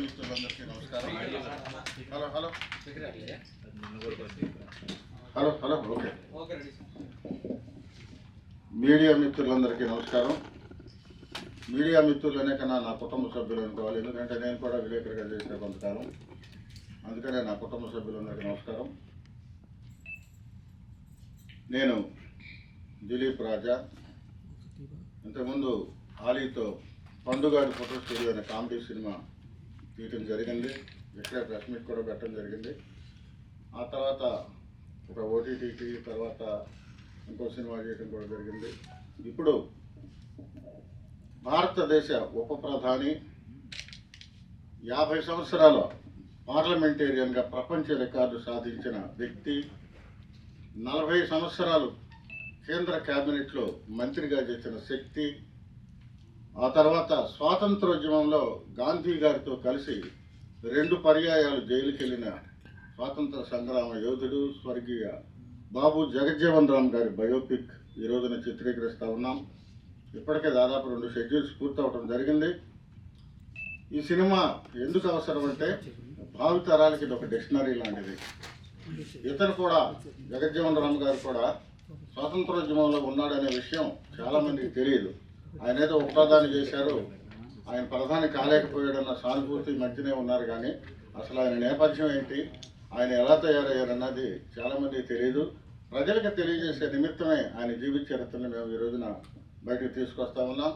మిత్రులందరికీ నమస్కారం. Hello hello hello hello okay. Media మిత్రులందరికీ నమస్కారం. మీడియా మిత్రులనే కన్నా నా కుటుంబ సభ్యులు అనుకోవాలి, ఎందుకంటే నేను కూడా విలేకరుగా చేసిన కొంతకాలం. అందుకనే నా కుటుంబ సభ్యులందరికీ నమస్కారం. నేను దిలీప్ రాజా. ఇంతకుముందు ఆలీతో పండుగాడి ఫోటో స్టూడియో అనే కామెడీ సినిమా తీయటం జరిగింది. ఇక్కడే ప్రెస్ మీట్ కూడా పెట్టడం జరిగింది. ఆ తర్వాత ఒక ఓటీటీకి తర్వాత ఇంకో సినిమా చేయటం కూడా జరిగింది. ఇప్పుడు భారతదేశ ఉప ప్రధాని, 50 సంవత్సరాల పార్లమెంటేరియన్గా ప్రపంచ రికార్డు సాధించిన వ్యక్తి, 40 సంవత్సరాలు కేంద్ర క్యాబినెట్లో మంత్రిగా చేసిన శక్తి, ఆ తర్వాత స్వాతంత్రోద్యమంలో గాంధీ గారితో కలిసి 2 పర్యాయాలు జైలుకి వెళ్ళిన స్వాతంత్ర సంగ్రామ యోధుడు, స్వర్గీయ బాబు జగజ్జీవన్ రామ్ గారి బయోపిక్ ఈ రోజున చిత్రీకరిస్తూ ఉన్నాం. ఇప్పటికే దాదాపు 2 షెడ్యూల్స్ పూర్తవడం జరిగింది. ఈ సినిమా ఎందుకు అవసరం అంటే భావితరాలకి ఇది ఒక డిక్షనరీ లాంటిది. ఇతను కూడా, జగజ్జీవన్ రామ్ గారు కూడా స్వాతంత్రోద్యమంలో ఉన్నాడనే విషయం చాలామందికి తెలియదు. ఆయన ఏదో ఉపప్రధాని చేశారు, ఆయన ప్రధాని కాలేకపోయాడన్న సానుభూతి మధ్యనే ఉన్నారు, కానీ అసలు ఆయన నేపథ్యం ఏంటి, ఆయన ఎలా తయారయ్యారన్నది చాలామందికి తెలియదు. ప్రజలకు తెలియజేసే నిమిత్తమే ఆయన జీవిత చరిత్రను మేము ఈ రోజున బయటకు తీసుకొస్తా ఉన్నాం.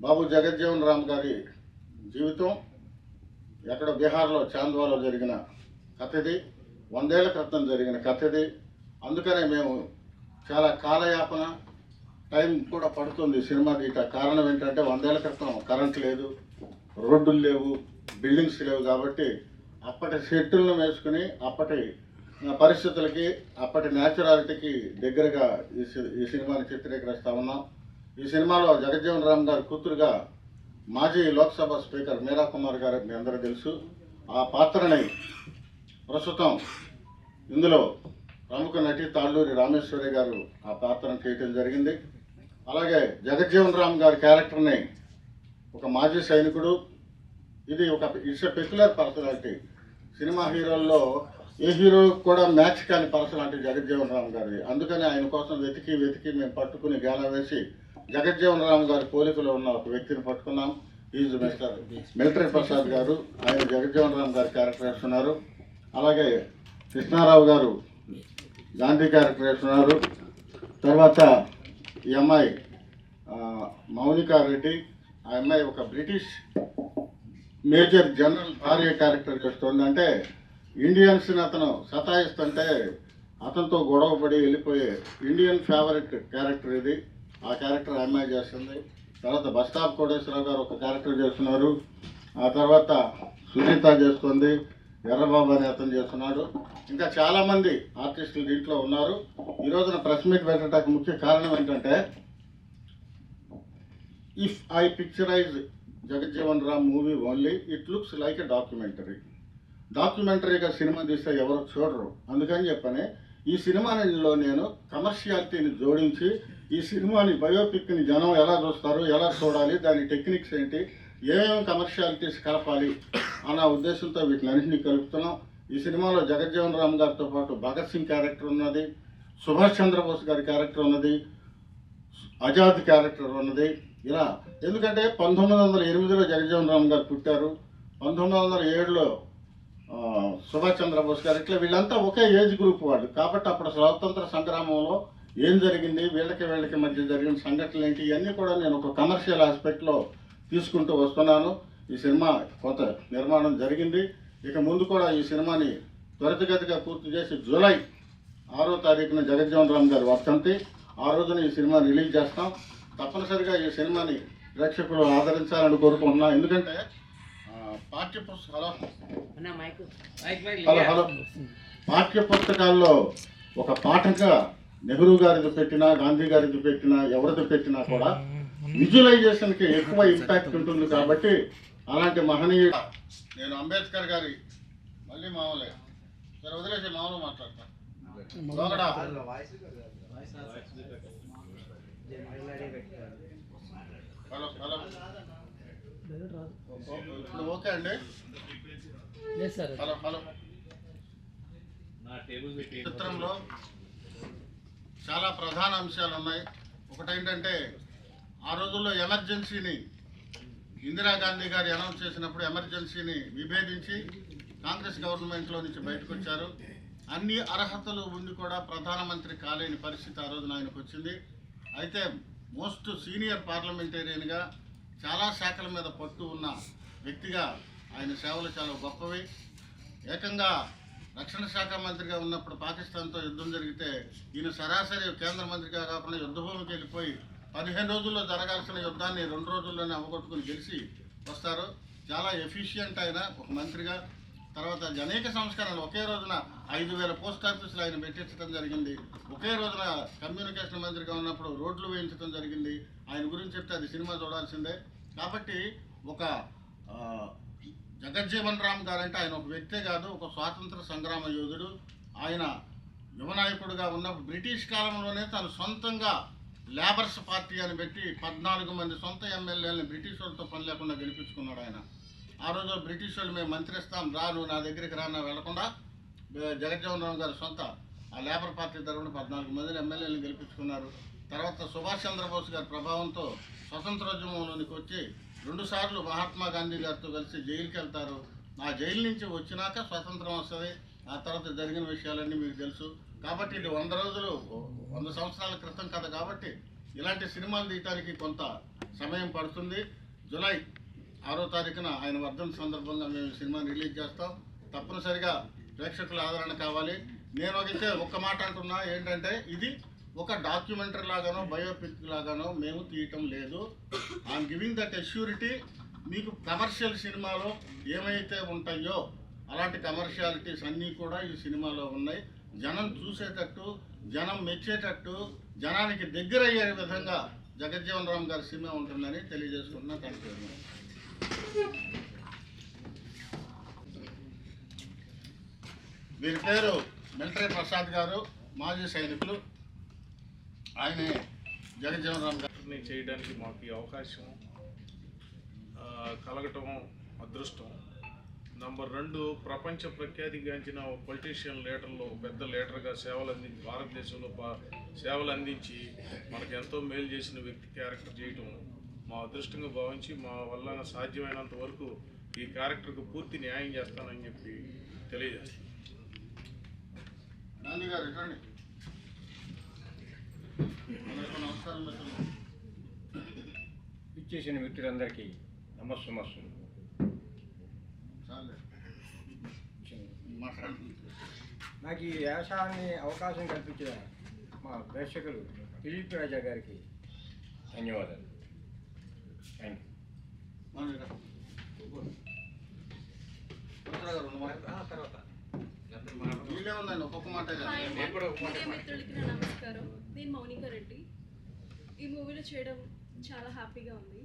బాబు జగజ్జీవన్ రామ్ గారి జీవితం ఎక్కడ బీహార్లో చాంద్వాలో జరిగిన కథ ఇది, 100 ఏళ్ల క్రితం జరిగిన కథ ఇది. అందుకనే మేము చాలా కాలయాపన, టైం కూడా పడుతుంది సినిమా తీయట. కారణం ఏంటంటే 100 ఏళ్ల క్రితం కరెంట్ లేదు, రోడ్డులు లేవు, బిల్డింగ్స్ లేవు. కాబట్టి అప్పటి సెట్టులను వేసుకుని అప్పటి పరిస్థితులకి, అప్పటి న్యాచురాలిటీకి దగ్గరగా ఈ సినిమాని చిత్రీకరిస్తా ఉన్నాం. ఈ సినిమాలో జగజ్జీవన్ రామ్ గారి కూతురుగా మాజీ లోక్సభ స్పీకర్ మీరా కుమార్ గారు మీ అందరూ తెలుసు. ఆ పాత్రని ప్రస్తుతం ఇందులో ప్రముఖ నటి తాళ్ళూరి రామేశ్వరి గారు ఆ పాత్రను చేయటం జరిగింది. అలాగే జగజ్జీవన్ రామ్ గారి క్యారెక్టర్ని ఒక మాజీ సైనికుడు, ఇది it's a peculiar personality. Cinema హీరోల్లో ఏ హీరో కూడా మ్యాచ్ కాని పర్సనాలిటీ జగజ్జీవన్ రామ్ గారిది. అందుకని ఆయన కోసం వెతికి మేము పట్టుకుని గేలా వేసి జగజ్జీవన్ రామ్ గారి పోలికలో ఉన్న ఒక వ్యక్తిని పట్టుకున్నాం. ఈజ్ మిస్టర్ మిలిటరీ ప్రసాద్ గారు, ఆయన జగజ్జీవన్ రామ్ గారి క్యారెక్టర్ వేస్తున్నారు. అలాగే కృష్ణారావు గారు గాంధీ క్యారెక్టర్ వేస్తున్నారు. తర్వాత ఈ అమ్మాయి మౌనికా రెడ్డి, ఆ అమ్మాయి ఒక బ్రిటిష్ మేజర్ జనరల్ భార్య క్యారెక్టర్ చేస్తుంది. అంటే ఇండియన్స్ని అతను సతాయిస్తుంటే అతనితో గొడవపడి వెళ్ళిపోయే ఇండియన్ ఫేవరెట్ క్యారెక్టర్ ఇది. ఆ క్యారెక్టర్ ఆ అమ్మాయి చేస్తుంది. తర్వాత బస్టాప్ కోటేశ్వరరావు గారు ఒక క్యారెక్టర్ చేస్తున్నారు. ఆ తర్వాత సునీత చేస్తుంది, ఎర్రబాబు అని అతను చేస్తున్నాడు. ఇంకా చాలామంది ఆర్టిస్టులు దీంట్లో ఉన్నారు. ఈ రోజున ప్రెస్ మీట్ పెట్టడానికి ముఖ్య కారణం ఏంటంటే, if I picturize Jagjivan Ram movie only, it looks like a డాక్యుమెంటరీగా సినిమా తీస్తే ఎవరు చూడరు. అందుకని చెప్పని ఈ సినిమాలో నేను కమర్షియాలిటీని జోడించి ఈ సినిమాని బయోపిక్ని జనం ఎలా చూస్తారు, ఎలా చూడాలి, దాని టెక్నిక్స్ ఏంటి, ఏమేమి కమర్షియాలిటీస్ కలపాలి అన్న ఉద్దేశంతో వీటిని కలుపుతున్నాం. ఈ సినిమాలో జగజ్జీవన్ రామ్ గారితో పాటు భగత్ సింగ్ క్యారెక్టర్ ఉన్నది, సుభాష్ చంద్రబోస్ గారి క్యారెక్టర్ ఉన్నది, ఆజాద్ క్యారెక్టర్ ఉన్నది. ఇలా ఎందుకంటే 1908లో జగజ్జీవన్ రామ్ గారు పుట్టారు, 1907లో సుభాష్ చంద్రబోస్ గారు, ఇట్లా వీళ్ళంతా ఒకే ఏజ్ గ్రూప్ వాళ్ళు. కాబట్టి అప్పుడు స్వాతంత్ర సంగ్రామంలో ఏం జరిగింది, వీళ్ళకి మధ్య జరిగిన సంఘటనలు ఏంటి, ఇవన్నీ కూడా నేను ఒక కమర్షియల్ ఆస్పెక్ట్లో తీసుకుంటూ వస్తున్నాను. ఈ సినిమా కొంత నిర్మాణం జరిగింది. ఇక ముందు కూడా ఈ సినిమాని త్వరితగతిగా పూర్తి చేసి జూలై 6వ తారీఖున జగజ్జీవన్ రామ్ గారు వర్ధంతి, ఆ రోజున ఈ సినిమా రిలీజ్ చేస్తాం. తప్పనిసరిగా ఈ సినిమాని ప్రేక్షకులు ఆదరించాలని కోరుకుంటున్నాం. ఎందుకంటే పాఠ్య పుస్తకాల్లో ఒక పాఠంగా నెహ్రూ గారిది పెట్టినా, గాంధీ గారిది పెట్టినా, ఎవరిది పెట్టినా కూడా విజువలైజేషన్కి ఎక్కువ ఇంపాక్ట్ ఉంటుంది. కాబట్టి అలాంటి మహనీయుడు నేను అంబేద్కర్ గారి మళ్ళీ మామూలే సరే వదిలేసి మామూలు మాట్లాడతాను. హలో హలో ఇప్పుడు ఓకే అండి. లేదు సార్. Hello hello. చిత్రంలో చాలా ప్రధాన అంశాలు ఉన్నాయి. ఒకటేంటంటే ఆ రోజుల్లో ఎమర్జెన్సీని ఇందిరాగాంధీ గారు అనౌన్స్ చేసినప్పుడు ఎమర్జెన్సీని విభేదించి కాంగ్రెస్ గవర్నమెంట్లో నుంచి బయటకు వచ్చారు. అన్ని అర్హతలు ఉండి కూడా ప్రధానమంత్రి కాలేని పరిస్థితి ఆ రోజున ఆయనకు వచ్చింది. అయితే మోస్ట్ సీనియర్ పార్లమెంటేరియన్గా చాలా శాఖల మీద పట్టు ఉన్న వ్యక్తిగా ఆయన సేవలు చాలా గొప్పవి. ఏకంగా రక్షణ శాఖ మంత్రిగా ఉన్నప్పుడు పాకిస్తాన్తో యుద్ధం జరిగితే ఈయన సరాసరి కేంద్ర మంత్రిగా కాకుండా యుద్ధభూమికి వెళ్ళిపోయి 15 రోజుల్లో జరగాల్సిన యుద్ధాన్ని 2 రోజుల్లోనే అవగొట్టుకుని గెలిచి వస్తారు. చాలా ఎఫిషియంట్ ఆయన ఒక మంత్రిగా. తర్వాత అనేక సంస్కరణలు ఒకే రోజున 5,000 పోస్ట్ ఆఫీసులు ఆయన పెట్టించడం జరిగింది. ఒకే రోజున కమ్యూనికేషన్ మంత్రిగా ఉన్నప్పుడు రోడ్లు వేయించడం జరిగింది. ఆయన గురించి చెప్తే అది సినిమా చూడాల్సిందే. కాబట్టి ఒక జగజ్జీవన్ రామ్ గారంటే ఆయన ఒక వ్యక్తే కాదు, ఒక స్వాతంత్ర సంగ్రామ యోధుడు. ఆయన యువనాయకుడుగా ఉన్నప్పుడు బ్రిటిష్ కాలంలోనే తను సొంతంగా లేబర్స్ పార్టీ అని పెట్టి 14 మంది సొంత ఎమ్మెల్యేలని బ్రిటిష్ వాళ్ళతో పని లేకుండా గెలిపించుకున్నాడు ఆయన. ఆ రోజు బ్రిటిష్ వాళ్ళు మేము మంత్రి ఇస్తాం రా, నువ్వు నా దగ్గరికి రానా వెళ్లకుండా జగజ్జీవన్ రామ్ గారు సొంత ఆ లేబర్ పార్టీ తరఫున 14 మందిని ఎమ్మెల్యేలను గెలిపించుకున్నారు. తర్వాత సుభాష్ చంద్రబోస్ గారి ప్రభావంతో స్వతంత్రోద్యమంలోనికి వచ్చి 2 సార్లు మహాత్మా గాంధీ గారితో కలిసి జైలుకి వెళ్తారు. ఆ జైలు నుంచి వచ్చినాక స్వతంత్రం వస్తుంది. ఆ తర్వాత జరిగిన విషయాలన్నీ మీకు తెలుసు. కాబట్టి ఇది 100 సంవత్సరాల క్రితం కథ. కాబట్టి ఇలాంటి సినిమాలు తీయటానికి కొంత సమయం పడుతుంది. జూలై 6వ తారీఖున ఆయన వర్ధన్ సందర్భంగా మేము సినిమాని రిలీజ్ చేస్తాం. తప్పనిసరిగా ప్రేక్షకుల ఆదరణ కావాలి. నేను ఒక్క మాట అంటున్నా, ఏంటంటే ఇది ఒక డాక్యుమెంటరీ లాగానో బయోపిక్ లాగానో మేము తీయటం లేదు. I'm giving that assurity. మీకు కమర్షియల్ సినిమాలో ఏమైతే ఉంటాయో అలాంటి కమర్షియాలిటీస్ అన్నీ కూడా ఈ సినిమాలో ఉన్నాయి. జనం చూసేటట్టు, జనం మెచ్చేటట్టు, జనానికి దగ్గర అయ్యే విధంగా జగజ్జీవన్ రామ్ గారి సినిమా ఉంటుందని తెలియజేసుకుంటున్నా. Thank you. వీరి పేరు మిలిటరీ ప్రసాద్ గారు, మాజీ సైనికులు. ఆయనే జగజ్జీవన్ రామ్ గారిని చేయడానికి మాకు ఈ అవకాశం కలగటం అదృష్టం. నంబర్ 2, ప్రపంచ ప్రఖ్యాతిగాంచిన పొలిటీషియన్ లీడర్లో పెద్ద లీడర్గా సేవలు అందించి భారతదేశంలో సేవలు అందించి మనకు ఎంతో మేలు చేసిన వ్యక్తి క్యారెక్టర్ చేయటం మా అదృష్టంగా భావించి మా వల్ల సాధ్యమైనంత వరకు ఈ క్యారెక్టర్కు పూర్తి న్యాయం చేస్తానని చెప్పి తెలియజేస్తాను. ఇచ్చేసిన వ్యక్తులందరికీ నమస్సు. నాకు ఈ వ్యాసాన్ని అవకాశం కల్పించిన మా ప్రేక్షకులు దిలీప్ రాజా గారికి ధన్యవాదాలు. థ్యాంక్ మిత్రులకి నా నమస్కారం. నేను మౌనిక రెడ్డి. ఈ మూవీలో చేయడం చాలా హ్యాపీగా ఉంది.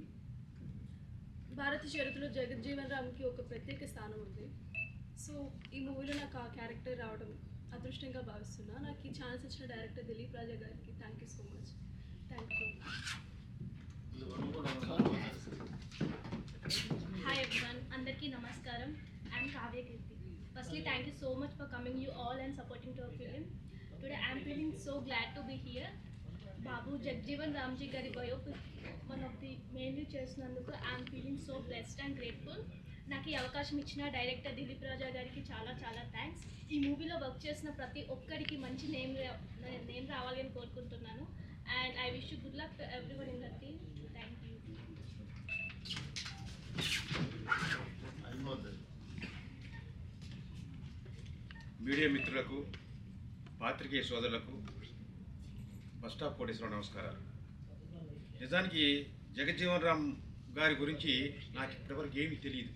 భారతీయ చరిత్రలో జగజ్జీవన్ రామ్కి ఒక ప్రత్యేక స్థానం ఉంది. సో ఈ మూవీలో నాకు ఆ క్యారెక్టర్ రావడం అదృష్టంగా భావిస్తున్నా. నాకు ఈ ఛాన్స్ ఇచ్చిన డైరెక్టర్ దిలీప్ రాజా గారికి thank you so much. Thank you. Hi everyone, Andarki Namaskaram. I am Kavya Kirti. Firstly, thank you so much for coming you all and supporting to our film. Today I am feeling so glad to be here. Babu Jagjeevan Ramji Gari biopic, one of the mainly చేసినందుకు I am feeling so blessed and grateful. నాకు ఈ అవకాశం ఇచ్చిన director Dilip రాజా గారికి చాలా చాలా thanks. ఈ మూవీలో వర్క్ చేసిన ప్రతి ఒక్కరికి మంచి నేమ్ రావాలి అని కోరుకుంటున్నాను. And I wish you good luck to everyone in the team. Thank you. Media మిత్రులకు, పాత్రికేయ సోదరులకు, ఫస్ట్ ఆఫ్ కోటేశ్వర నమస్కారాలు. నిజానికి జగజ్జీవన్ రామ్ గారి గురించి నాకు ఇప్పటివరకు ఏమీ తెలియదు.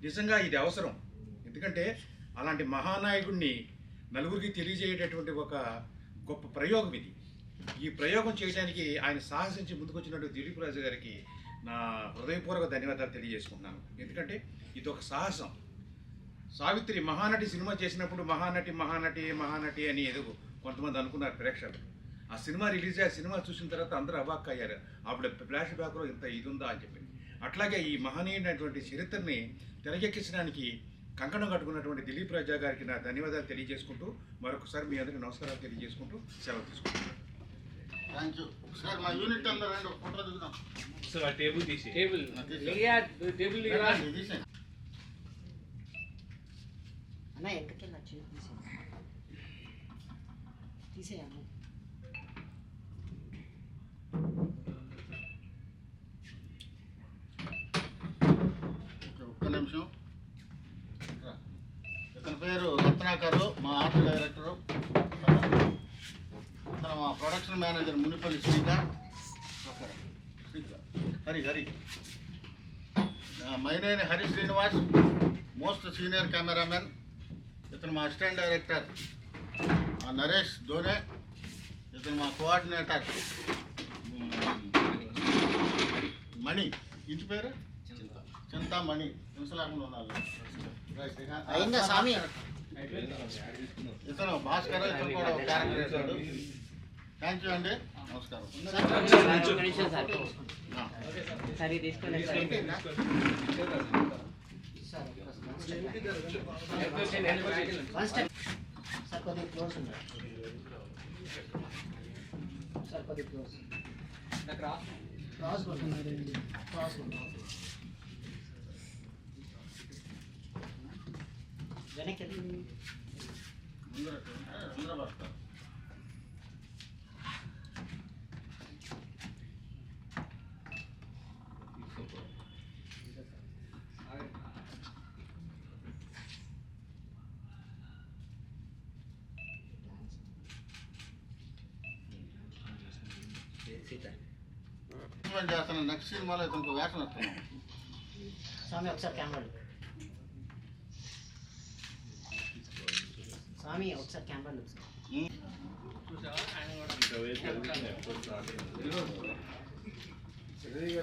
నిజంగా ఇది అవసరం. ఎందుకంటే అలాంటి మహానాయకుడిని నలుగురికి తెలియజేయటటువంటి ఒక గొప్ప ప్రయోగం ఇది. ఈ ప్రయోగం చేయడానికి ఆయన సాహసించి ముందుకొచ్చినటువంటి దిలీప్ రాజు గారికి నా హృదయపూర్వక ధన్యవాదాలు తెలియజేసుకుంటున్నాను. ఎందుకంటే ఇది ఒక సాహసం. సావిత్రి మహానటి సినిమా చేసినప్పుడు మహానటి అని ఏదో కొంతమంది అనుకున్నారు ప్రేక్షకులు. ఆ సినిమా రిలీజ్ అయ్యి ఆ సినిమా చూసిన తర్వాత అందరూ అవాక్ అయ్యారు. అప్పుడు ఫ్లాష్ బ్యాక్లో ఇంత ఇది ఉందా అని చెప్పి. అట్లాగే ఈ మహనీయుడైనటువంటి చరిత్రని తెరకెక్కించడానికి కంకణం కట్టుకున్నటువంటి దిలీప్ రాజా గారికి నా ధన్యవాదాలు తెలియజేసుకుంటూ మరొకసారి మీ అందరికీ నమస్కారాలు తెలియజేసుకుంటూ సెలవు తీసుకుంటున్నాను. Thank you. సార్ మా యూనిట్ అందరూ రండి, ఒక ఫోటో దిగుదాం. సార్ ఆ టేబుల్ తీసి టేబుల్ టేబుల్ రండి, తీసేయండి. అన్న ఎంతకెళ్ళి వచ్చింది తీసేయమ్మ. ఒక్క నిమిషం. ఇతని పేరు రత్నాకరు, మా ఆర్ట్ డైరెక్టరు. ఇతను మా production manager Munipalli Srikanth. Hari Myneni Hari Srinivas, most senior cameraman. ఇతను మా అసిస్టెంట్ డైరెక్టర్ నరేష్ దోనే. ఇతను మా కోఆర్డినేటర్ మణి. ఇంటి పేరు చింతామణి. హింసలేకుండా ఉండాలి. అయిందా స్వామి? ఇతను భాస్కర్. ఇతను కూడా ఒక క్యారెక్టర్ వేశాడు. థ్యాంక్ యూ అండి, నమస్కారం. సరే తీసుకుని సార్ కొద్దిగా క్లోజ్ ఉన్నారు. సార్ కొద్దిగా క్లోజ్ క్రాస్ వెనక్కి అందరూ వస్తారు. చేస్తాను. నెక్స్ట్ సినిమాలో ఇతనికి వేషం వస్తున్నాం. స్వామి ఒకసారి కెమెరా స్వామి ఒకసారి కెమెరా ఈరోజు